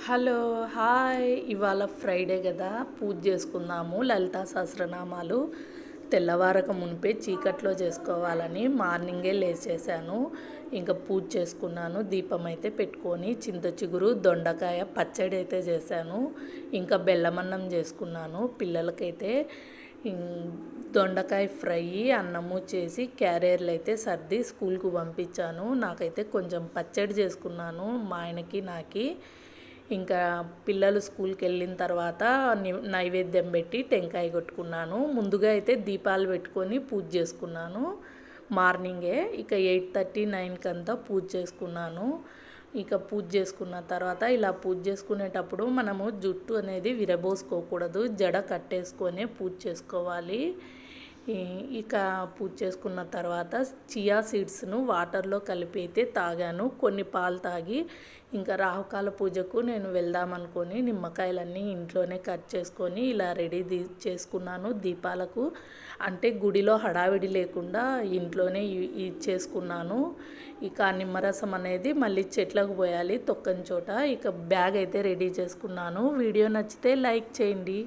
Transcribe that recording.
Hello! Hi! ఇవాళ Friday గదా! పూజ జేసుకుందాము. లలితా సహస్రనామాలు తెల్లవారక మునిపే చీకట్లో చేసుకోవాలని మార్నింగే లేచేశాను. ఇంకా పూజ చేసుకున్నాను. దీపం అయితే పెట్టుకొని చింత చిగురు, దొండకాయ పచ్చడి అయితే చేశాను. ఇంకా బెల్లమన్నం చేసుకున్నాను. పిల్లలకైతే దొండకాయ ఫ్రై, అన్నము చేసి క్యారియర్లు అయితే సర్ది స్కూల్‌కు పంపించాను. నాకైతే కొంచెం పచ్చడి చేసుకున్నాను. మా ఆయనకి, నాకి. ఇంకా పిల్లలు స్కూల్కి వెళ్ళిన తర్వాత నైవేద్యం పెట్టి టెంకాయ కొట్టుకున్నాను. ముందుగా అయితే దీపాలు పెట్టుకొని పూజ చేసుకున్నాను మార్నింగే. ఇక 8:30, 9కి అంతా పూజ చేసుకున్నాను. ఇక పూజ చేసుకున్న తర్వాత ఇలా పూజ చేసుకునేటప్పుడు మనము జుట్టు అనేది విరబోసుకోకూడదు, జడ కట్టేసుకొనే పూజ చేసుకోవాలి. ఇక పూజ చేసుకున్న తర్వాత చియా సీడ్స్ను వాటర్లో కలిపి అయితే తాగాను. కొన్ని పాలు తాగి ఇంకా రాహుకాల పూజకు నేను వెళ్దామనుకొని నిమ్మకాయలన్నీ ఇంట్లోనే కట్ చేసుకొని ఇలా రెడీ చేసుకున్నాను దీపాలకు. అంటే గుడిలో హడావిడి లేకుండా ఇంట్లోనే చేసుకున్నాను. ఇక నిమ్మరసం అనేది మళ్ళీ చెట్లకు పోయాలి తొక్కని చోట. ఇక బ్యాగ్ అయితే రెడీ చేసుకున్నాను. వీడియో నచ్చితే లైక్ చేయండి.